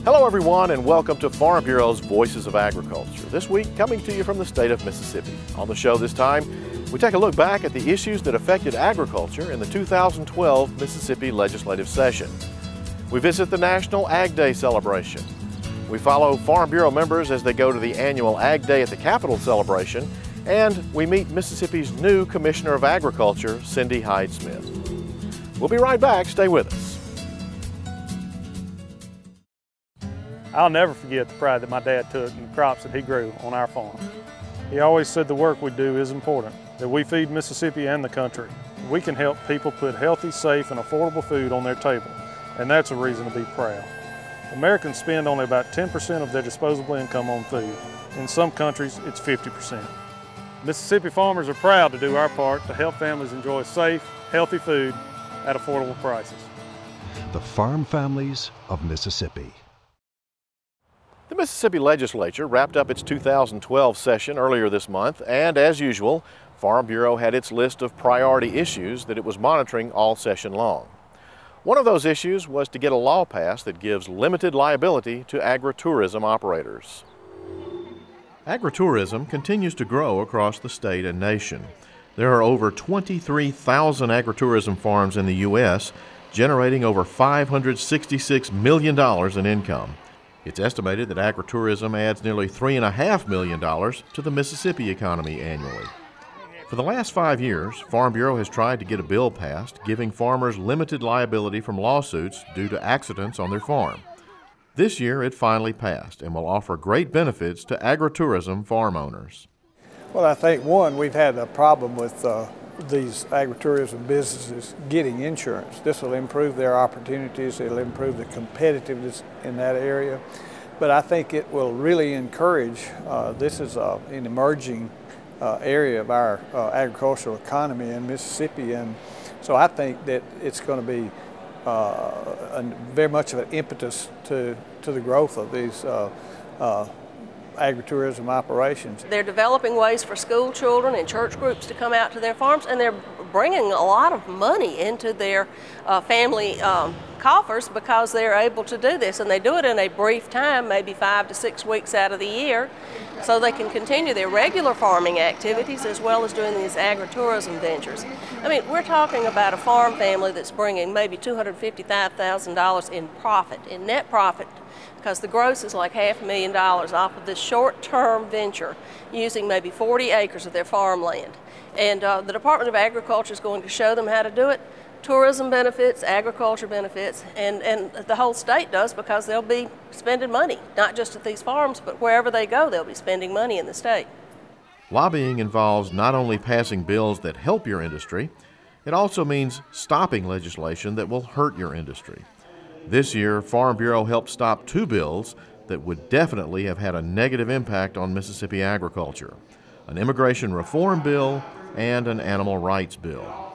Hello everyone and welcome to Farm Bureau's Voices of Agriculture. This week coming to you from the state of Mississippi. On the show this time, we take a look back at the issues that affected agriculture in the 2012 Mississippi legislative session. We visit the National Ag Day celebration. We follow Farm Bureau members as they go to the annual Ag Day at the Capitol celebration, and we meet Mississippi's new Commissioner of Agriculture, Cindy Hyde-Smith. We'll be right back. Stay with us. I'll never forget the pride that my dad took in the crops that he grew on our farm. He always said the work we do is important, that we feed Mississippi and the country. We can help people put healthy, safe, and affordable food on their table, and that's a reason to be proud. Americans spend only about 10% of their disposable income on food. In some countries, it's 50%. Mississippi farmers are proud to do our part to help families enjoy safe, healthy food at affordable prices. The farm families of Mississippi. The Mississippi Legislature wrapped up its 2012 session earlier this month, and as usual, Farm Bureau had its list of priority issues that it was monitoring all session long. One of those issues was to get a law passed that gives limited liability to agritourism operators. Agritourism continues to grow across the state and nation. There are over 23,000 agritourism farms in the U.S., generating over $566 million in income. It's estimated that agritourism adds nearly $3.5 million to the Mississippi economy annually. For the last 5 years, Farm Bureau has tried to get a bill passed giving farmers limited liability from lawsuits due to accidents on their farm. This year it finally passed and will offer great benefits to agritourism farm owners. Well, I think one, we've had a problem with these agritourism businesses getting insurance. This will improve their opportunities, it'll improve the competitiveness in that area. But I think it will really encourage, this is an emerging area of our agricultural economy in Mississippi, and so I think that it's going to be very much of an impetus to the growth of these agritourism operations. They're developing ways for school children and church groups to come out to their farms, and they're bringing a lot of money into their family coffers because they're able to do this, and they do it in a brief time, maybe 5 to 6 weeks out of the year, so they can continue their regular farming activities as well as doing these agritourism ventures. I mean, we're talking about a farm family that's bringing maybe $255,000 in profit, in net profit, because the gross is like $500,000 off of this short-term venture using maybe 40 acres of their farmland. And the Department of Agriculture is going to show them how to do it. Tourism benefits, agriculture benefits, and the whole state does, because they'll be spending money, not just at these farms, but wherever they go, they'll be spending money in the state. Lobbying involves not only passing bills that help your industry, it also means stopping legislation that will hurt your industry. This year, Farm Bureau helped stop 2 bills that would definitely have had a negative impact on Mississippi agriculture: an immigration reform bill and an animal rights bill.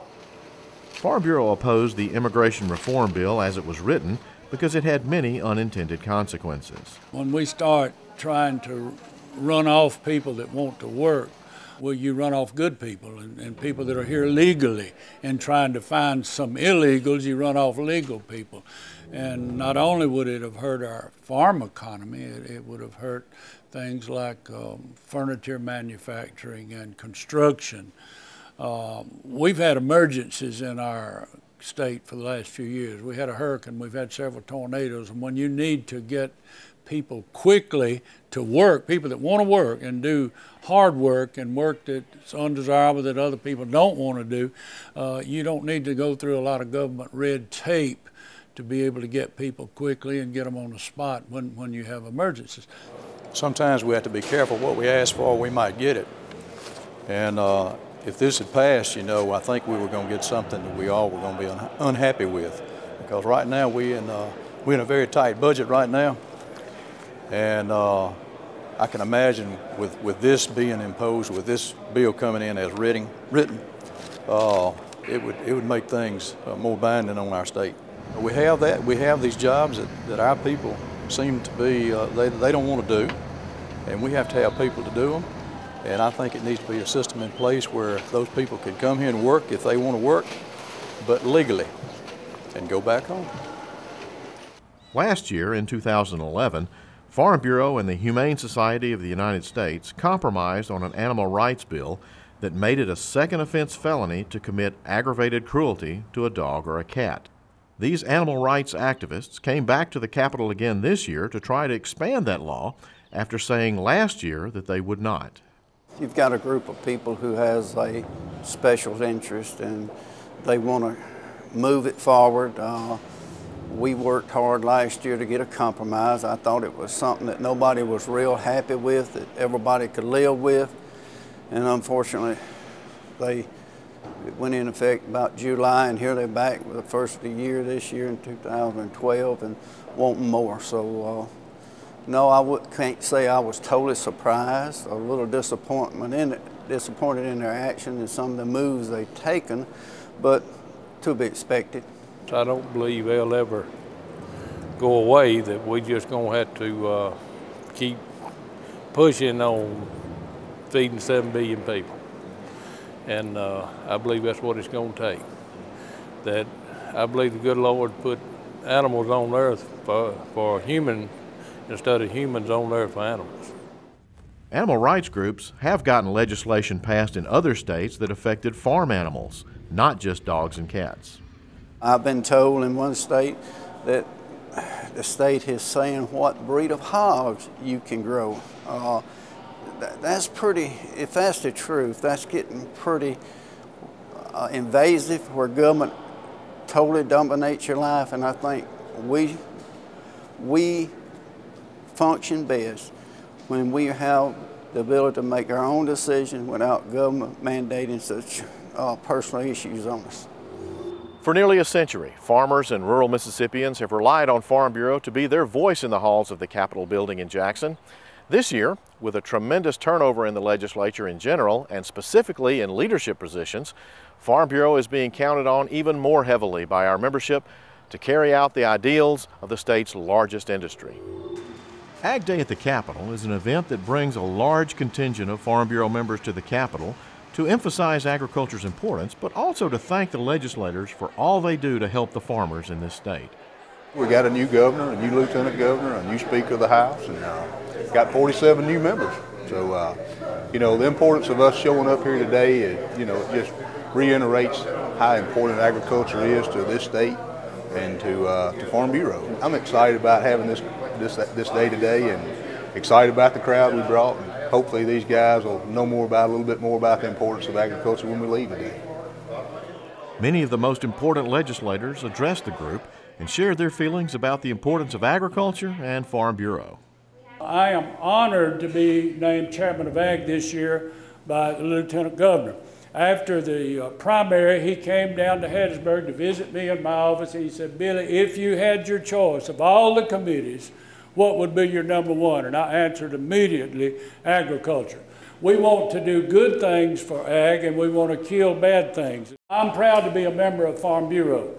Farm Bureau opposed the immigration reform bill as it was written because it had many unintended consequences. When we start trying to run off people that want to work, well, you run off good people and people that are here legally, and trying to find some illegals, you run off legal people. And not only would it have hurt our farm economy, it would have hurt things like furniture manufacturing and construction. We've had emergencies in our state for the last few years. We had a hurricane, we've had several tornadoes, and when you need to get people quickly to work, people that want to work and do hard work and work that's undesirable that other people don't want to do, you don't need to go through a lot of government red tape to be able to get people quickly and get them on the spot when you have emergencies. Sometimes we have to be careful what we ask for, we might get it. And if this had passed, you know, I think we were going to get something that we all were going to be unhappy with. Because right now we're in a very tight budget right now. And I can imagine with this being imposed, with this bill coming in as written, it would make things more binding on our state. We have that. We have these jobs that our people seem to be, they don't want to do, and we have to have people to do them. And I think it needs to be a system in place where those people can come here and work if they want to work, but legally, and go back home. Last year, in 2011, Farm Bureau and the Humane Society of the United States compromised on an animal rights bill that made it a second offense felony to commit aggravated cruelty to a dog or a cat. These animal rights activists came back to the Capitol again this year to try to expand that law after saying last year that they would not. You've got a group of people who has a special interest and they want to move it forward. We worked hard last year to get a compromise. I thought it was something that nobody was real happy with, that everybody could live with. And unfortunately, it went in effect about July, and here they're back with the first of the year this year in 2012 and wanting more. So, no, I can't say I was totally surprised, a little disappointed in their action and some of the moves they've taken, but to be expected. I don't believe they'll ever go away, that we just gonna have to keep pushing on feeding 7 billion people. And I believe that's what it's gonna take. That I believe the good Lord put animals on earth for humans instead of humans on earth for animals. Animal rights groups have gotten legislation passed in other states that affected farm animals, not just dogs and cats. I've been told in one state that the state is saying what breed of hogs you can grow. That's pretty, if that's the truth, that's getting pretty invasive, where government totally dominates your life, and I think we function best when we have the ability to make our own decisions without government mandating such personal issues on us. For nearly a century, farmers and rural Mississippians have relied on Farm Bureau to be their voice in the halls of the Capitol building in Jackson. This year, with a tremendous turnover in the legislature in general and specifically in leadership positions, Farm Bureau is being counted on even more heavily by our membership to carry out the ideals of the state's largest industry. Ag Day at the Capitol is an event that brings a large contingent of Farm Bureau members to the Capitol to emphasize agriculture's importance, but also to thank the legislators for all they do to help the farmers in this state. We got a new governor, a new lieutenant governor, a new speaker of the House, and got 47 new members. So, the importance of us showing up here today, it just reiterates how important agriculture is to this state and to Farm Bureau. I'm excited about having this day today, and excited about the crowd we brought. And hopefully these guys will know a little bit more about the importance of agriculture when we leave today. Many of the most important legislators addressed the group and shared their feelings about the importance of agriculture and Farm Bureau. I am honored to be named chairman of Ag this year by the lieutenant governor. After the primary, he came down to Hattiesburg to visit me in my office. He said, "Billy, if you had your choice of all the committees, what would be your number one?" And I answered immediately, agriculture. We want to do good things for ag, and we want to kill bad things. I'm proud to be a member of Farm Bureau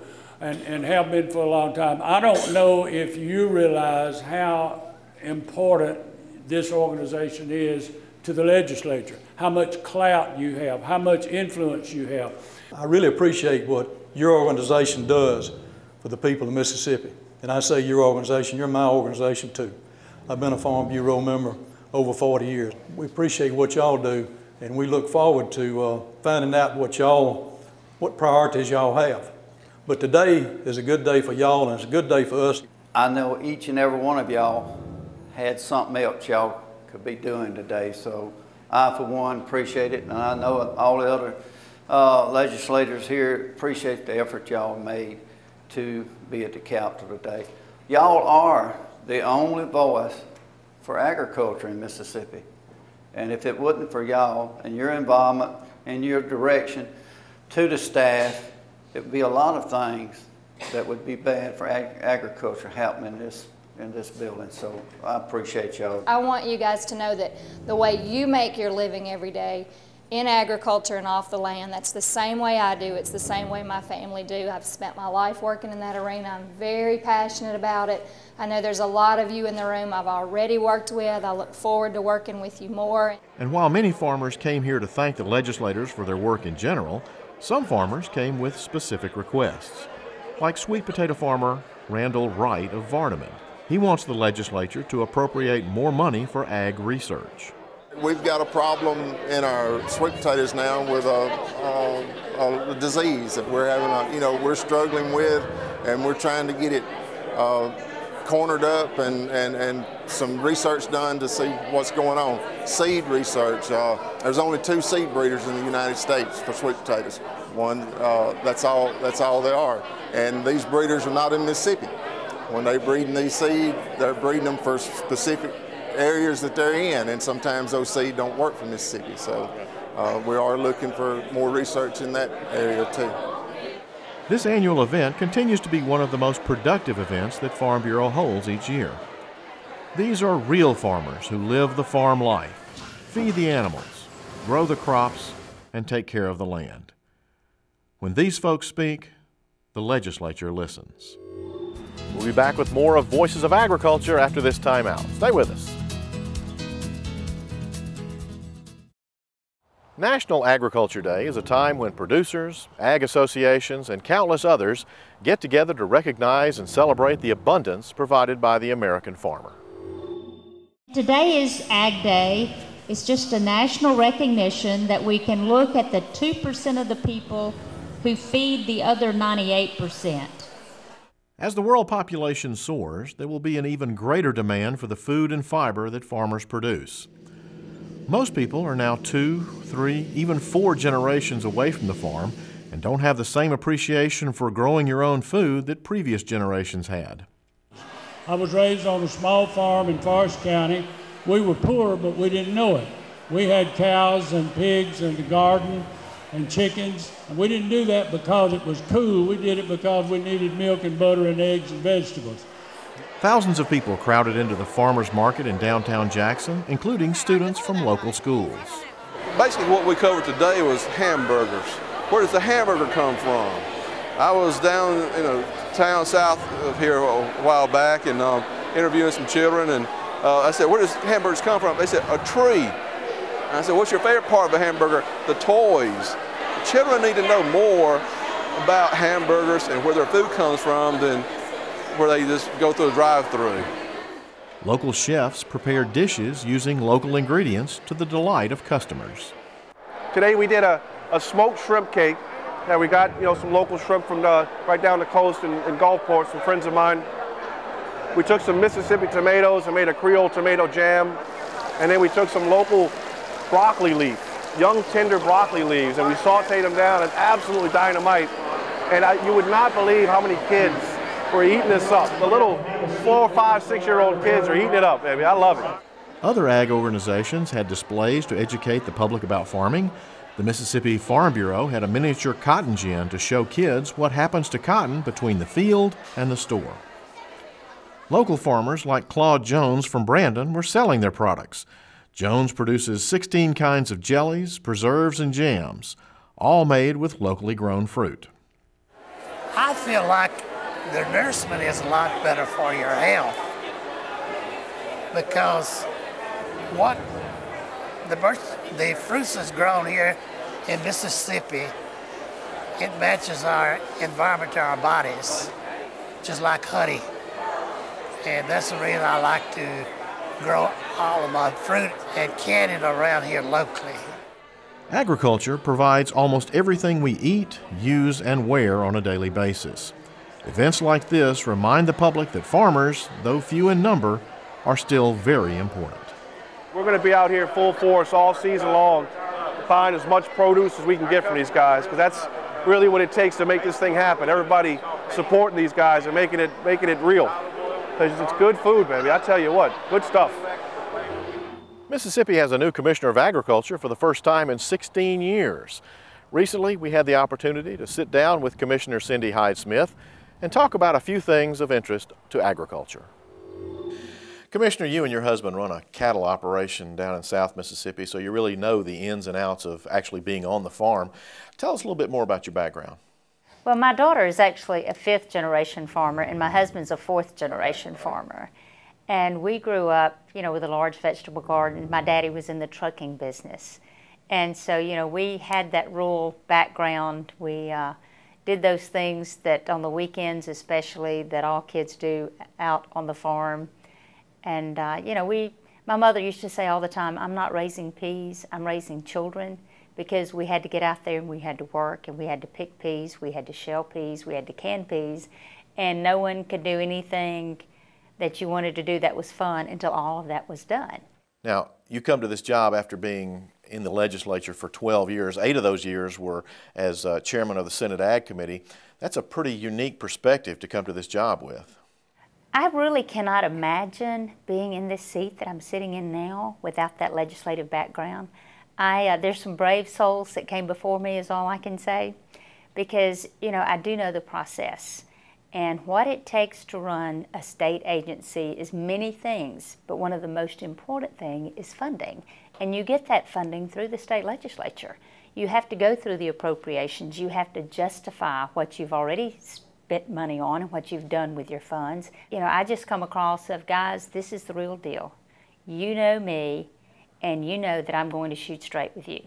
and have been for a long time. I don't know if you realize how important this organization is to the legislature, how much clout you have, how much influence you have. I really appreciate what your organization does for the people of Mississippi. And I say your organization, you're my organization too. I've been a Farm Bureau member over 40 years. We appreciate what y'all do, and we look forward to finding out what priorities y'all have. But today is a good day for y'all, and it's a good day for us. I know each and every one of y'all had something else y'all could be doing today, so I, for one, appreciate it, and I know all the other legislators here appreciate the effort y'all made to be at the Capitol today. Y'all are the only voice for agriculture in Mississippi, and if it wasn't for y'all and your involvement and your direction to the staff, it would be a lot of things that would be bad for agriculture happening in this building. So I appreciate y'all. I want you guys to know that the way you make your living every day in agriculture and off the land, that's the same way I do. It's the same way my family do. I've spent my life working in that arena. I'm very passionate about it. I know there's a lot of you in the room I've already worked with. I look forward to working with you more. And while many farmers came here to thank the legislators for their work in general, some farmers came with specific requests, like sweet potato farmer Randall Wright of Vardaman. He wants the legislature to appropriate more money for ag research. We've got a problem in our sweet potatoes now with a disease that we're having, we're struggling with, and we're trying to get it cornered up and some research done to see what's going on. Seed research. There's only 2 seed breeders in the United States for sweet potatoes. One, that's all there are. And these breeders are not in Mississippi. When they're breeding these seed, they're breeding them for specific areas that they're in, and sometimes those seed don't work for Mississippi. So we are looking for more research in that area too. This annual event continues to be one of the most productive events that Farm Bureau holds each year. These are real farmers who live the farm life, feed the animals, grow the crops, and take care of the land. When these folks speak, the legislature listens. We'll be back with more of Voices of Agriculture after this timeout. Stay with us. National Agriculture Day is a time when producers, ag associations, and countless others get together to recognize and celebrate the abundance provided by the American farmer. Today is Ag Day. It's just a national recognition that we can look at the 2% of the people who feed the other 98%. As the world population soars, there will be an even greater demand for the food and fiber that farmers produce. Most people are now 2, 3, even 4 generations away from the farm and don't have the same appreciation for growing your own food that previous generations had. I was raised on a small farm in Forest County. We were poor, but we didn't know it. We had cows and pigs and a garden and chickens. And we didn't do that because it was cool. We did it because we needed milk and butter and eggs and vegetables. Thousands of people crowded into the farmers market in downtown Jackson, including students from local schools. Basically what we covered today was hamburgers. Where does the hamburger come from? I was down in a town south of here a while back and interviewing some children, and I said, where does hamburgers come from? They said, a tree. And I said, what's your favorite part of a hamburger? The toys. Children need to know more about hamburgers and where their food comes from than where they just go through a drive-through. Local chefs prepare dishes using local ingredients to the delight of customers. Today we did a smoked shrimp cake. And we got some local shrimp from right down the coast in Gulfport, some friends of mine. We took some Mississippi tomatoes and made a Creole tomato jam. And then we took some local broccoli leaf, young tender broccoli leaves, and we sauteed them down. It's absolutely dynamite. And you would not believe how many kids were eating this up. The little 4, 5, 6-year-old kids are eating it up, baby. I love it. Other ag organizations had displays to educate the public about farming. The Mississippi Farm Bureau had a miniature cotton gin to show kids what happens to cotton between the field and the store. Local farmers like Claude Jones from Brandon were selling their products. Jones produces 16 kinds of jellies, preserves, and jams, all made with locally grown fruit. I feel like the nourishment is a lot better for your health because the fruits that's grown here in Mississippi, it matches our environment to our bodies, just like honey. And that's the reason I like to grow all of my fruit and candy around here locally. Agriculture provides almost everything we eat, use, and wear on a daily basis. Events like this remind the public that farmers, though few in number, are still very important. We're going to be out here full force all season long to find as much produce as we can get from these guys, because that's really what it takes to make this thing happen. Everybody supporting these guys and making it real. It's good food, baby. I tell you what, good stuff. Mississippi has a new Commissioner of Agriculture for the first time in 16 years. Recently, we had the opportunity to sit down with Commissioner Cindy Hyde-Smith and talk about a few things of interest to agriculture. Commissioner, you and your husband run a cattle operation down in South Mississippi, so you really know the ins and outs of actually being on the farm. Tell us a little bit more about your background. Well, my daughter is actually a 5th-generation farmer, and my husband's a 4th-generation farmer. And we grew up, with a large vegetable garden. My daddy was in the trucking business. And so, we had that rural background. We, did those things that on the weekends especially that all kids do out on the farm. And you know, my mother used to say all the time, I'm not raising peas, I'm raising children, because we had to get out there and we had to work and we had to pick peas, we had to shell peas, we had to can peas, and no one could do anything that you wanted to do that was fun until all of that was done. Now, you come to this job after being in the legislature for 12 years. 8 of those years were as chairman of the Senate Ag Committee. That's a pretty unique perspective to come to this job with. I really cannot imagine being in this seat that I'm sitting in now without that legislative background. There's some brave souls that came before me is all I can say, because you know, I do know the process. And what it takes to run a state agency is many things, but one of the most important things is funding. And you get that funding through the state legislature. You have to go through the appropriations. You have to justify what you've already spent money on and what you've done with your funds. You know, I just come across of, guys, this is the real deal. You know me, and you know that I'm going to shoot straight with you.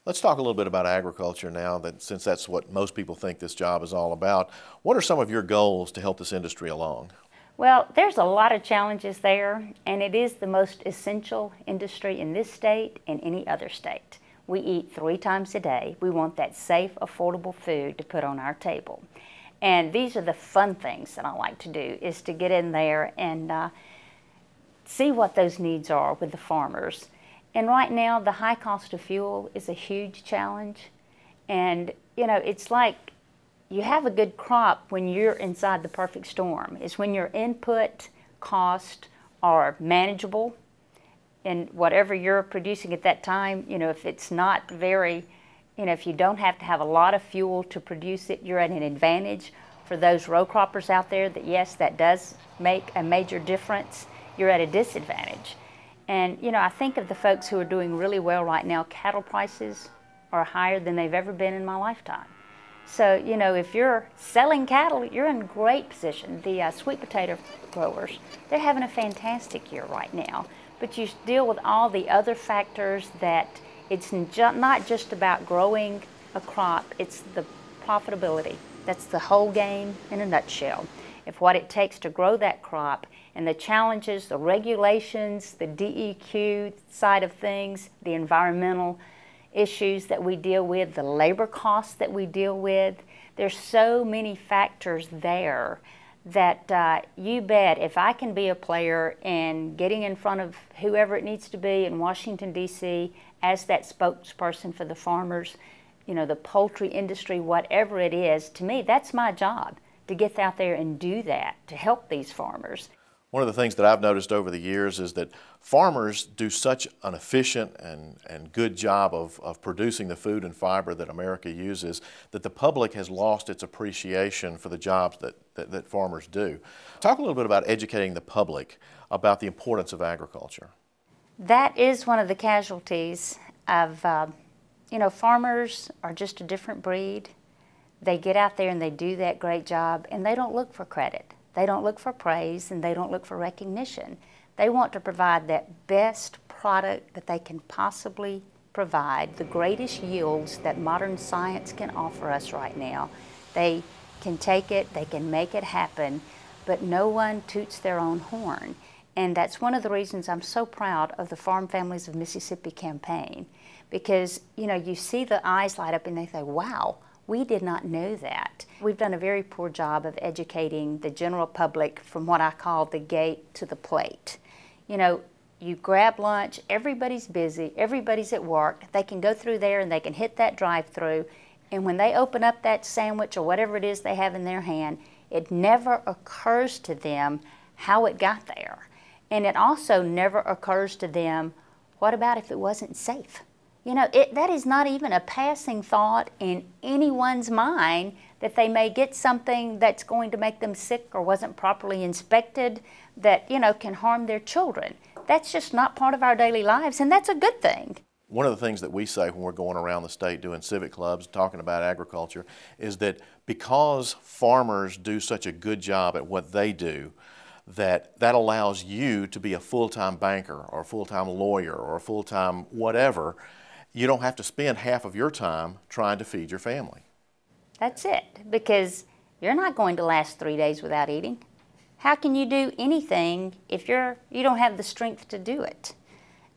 Let's talk a little bit about agriculture now, since that's what most people think this job is all about. What are some of your goals to help this industry along? Well, there's a lot of challenges there, and it is the most essential industry in this state and any other state. We eat 3 times a day. We want that safe, affordable food to put on our table. And these are the fun things that I like to do, is to get in there and see what those needs are with the farmers. And right now, the high cost of fuel is a huge challenge. And, you know, it's like you have a good crop when you're inside the perfect storm. It's when your input costs are manageable and whatever you're producing at that time, you know, if it's not very, you know, if you don't have to have a lot of fuel to produce it, you're at an advantage. For those row croppers out there, that yes, that does make a major difference, you're at a disadvantage. And, you know, I think of the folks who are doing really well right now, cattle prices are higher than they've ever been in my lifetime. So, you know, if you're selling cattle, you're in great position. The sweet potato growers, they're having a fantastic year right now. But you deal with all the other factors that it's not just about growing a crop, it's the profitability. That's the whole game in a nutshell. If what it takes to grow that crop and the challenges, the regulations, the DEQ side of things, the environmental issues that we deal with, the labor costs that we deal with, there's so many factors there that you bet if I can be a player in getting in front of whoever it needs to be in Washington, D.C. as that spokesperson for the farmers, you know, the poultry industry, whatever it is, to me, that's my job, to get out there and do that, to help these farmers. One of the things that I've noticed over the years is that farmers do such an efficient and good job of producing the food and fiber that America uses that the public has lost its appreciation for the jobs that farmers do. Talk a little bit about educating the public about the importance of agriculture. That is one of the casualties of, you know, farmers are just a different breed. They get out there and they do that great job and they don't look for credit. They don't look for praise and they don't look for recognition. They want to provide that best product that they can possibly provide, the greatest yields that modern science can offer us right now. They can take it, they can make it happen, but no one toots their own horn. And that's one of the reasons I'm so proud of the Farm Families of Mississippi campaign, because, you know, you see the eyes light up and they say, wow, we did not know that. We've done a very poor job of educating the general public from what I call the gate to the plate. You know, you grab lunch, everybody's busy, everybody's at work, they can go through there and they can hit that drive-through, and when they open up that sandwich or whatever it is they have in their hand, it never occurs to them how it got there. And it also never occurs to them, what about if it wasn't safe? You know, that is not even a passing thought in anyone's mind that they may get something that's going to make them sick or wasn't properly inspected that, you know, can harm their children. That's just not part of our daily lives, and that's a good thing. One of the things that we say when we're going around the state doing civic clubs, talking about agriculture, is that because farmers do such a good job at what they do, that allows you to be a full-time banker or a full-time lawyer or a full-time whatever. You don't have to spend half of your time trying to feed your family. That's it, because you're not going to last 3 days without eating. How can you do anything if you don't have the strength to do it?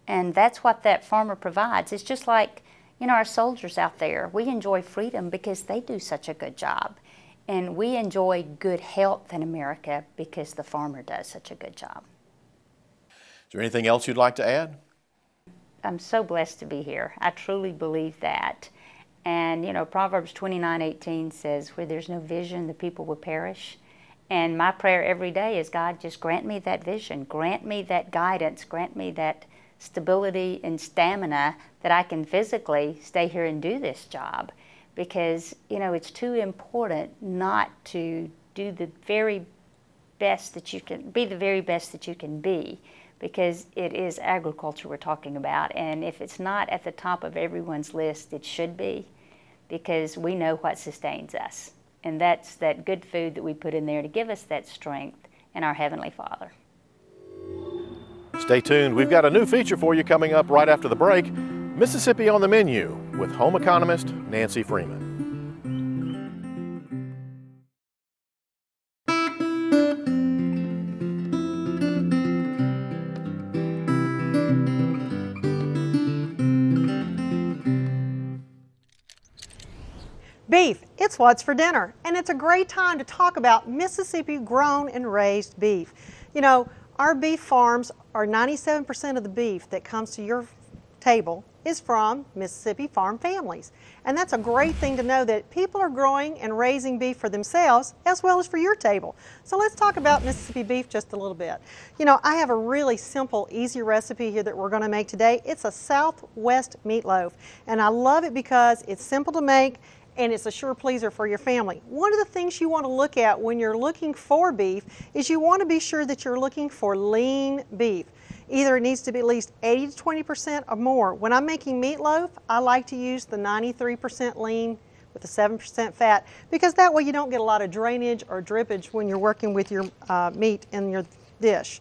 And that's what that farmer provides. It's just like, you know, our soldiers out there. We enjoy freedom because they do such a good job. And we enjoy good health in America because the farmer does such a good job. Is there anything else you'd like to add? I'm so blessed to be here. I truly believe that. And, you know, Proverbs 29:18 says, where there's no vision, the people will perish. And my prayer every day is, God, just grant me that vision, grant me that guidance, grant me that stability and stamina that I can physically stay here and do this job. Because, you know, it's too important not to do the very best that you can, be the very best that you can be, because it is agriculture we're talking about. And if it's not at the top of everyone's list, it should be, because we know what sustains us. And that's that good food that we put in there to give us that strength in our Heavenly Father. Stay tuned. We've got a new feature for you coming up right after the break. Mississippi on the Menu with home economist Nancy Freeman. Beef, it's what's for dinner, and it's a great time to talk about Mississippi grown and raised beef. You know, our beef farms are 97% of the beef that comes to your table is from Mississippi farm families. And that's a great thing to know, that people are growing and raising beef for themselves as well as for your table. So let's talk about Mississippi beef just a little bit. You know, I have a really simple, easy recipe here that we're going to make today. It's a Southwest meatloaf, and I love it because it's simple to make and it's a sure pleaser for your family. One of the things you want to look at when you're looking for beef is you want to be sure that you're looking for lean beef. Either it needs to be at least 80 to 20% or more. When I'm making meatloaf, I like to use the 93% lean with the 7% fat, because that way you don't get a lot of drainage or drippage when you're working with your meat in your dish.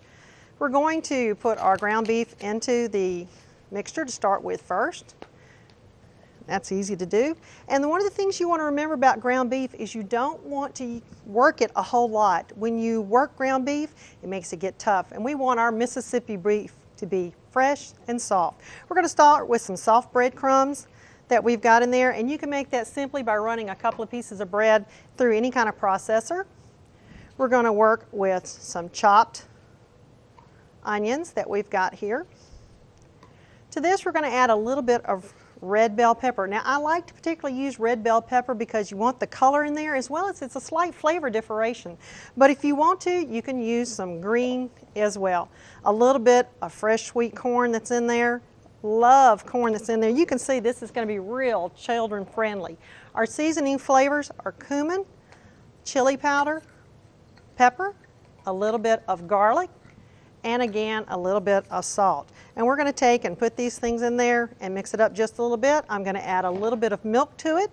We're going to put our ground beef into the mixture to start with first. That's easy to do. And one of the things you want to remember about ground beef is you don't want to work it a whole lot. When you work ground beef, it makes it get tough. And we want our Mississippi beef to be fresh and soft. We're going to start with some soft breadcrumbs that we've got in there. And you can make that simply by running a couple of pieces of bread through any kind of processor. We're going to work with some chopped onions that we've got here. To this, we're going to add a little bit of red bell pepper. Now, I like to particularly use red bell pepper because you want the color in there as well as it's a slight flavor differentiation. But if you want to, you can use some green as well. A little bit of fresh sweet corn that's in there. Love corn that's in there. You can see this is going to be real children friendly. Our seasoning flavors are cumin, chili powder, pepper, a little bit of garlic, and again, a little bit of salt. And we're going to take and put these things in there and mix it up just a little bit. I'm going to add a little bit of milk to it.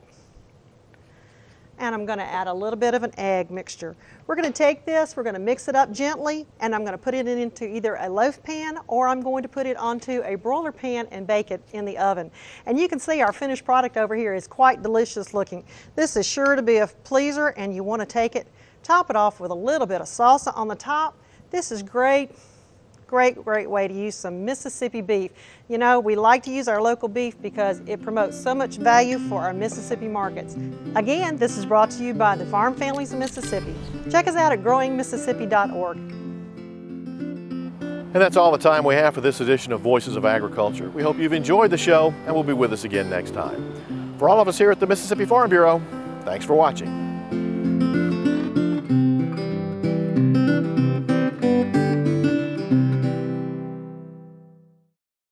And I'm going to add a little bit of an egg mixture. We're going to take this, we're going to mix it up gently, and I'm going to put it into either a loaf pan or I'm going to put it onto a broiler pan and bake it in the oven. And you can see our finished product over here is quite delicious looking. This is sure to be a pleaser, and you want to take it, top it off with a little bit of salsa on the top. This is great. Great way to use some Mississippi beef. You know, we like to use our local beef because it promotes so much value for our Mississippi markets. Again, this is brought to you by the Farm Families of Mississippi. Check us out at growingmississippi.org. And that's all the time we have for this edition of Voices of Agriculture. We hope you've enjoyed the show and will be with us again next time. For all of us here at the Mississippi Farm Bureau, thanks for watching.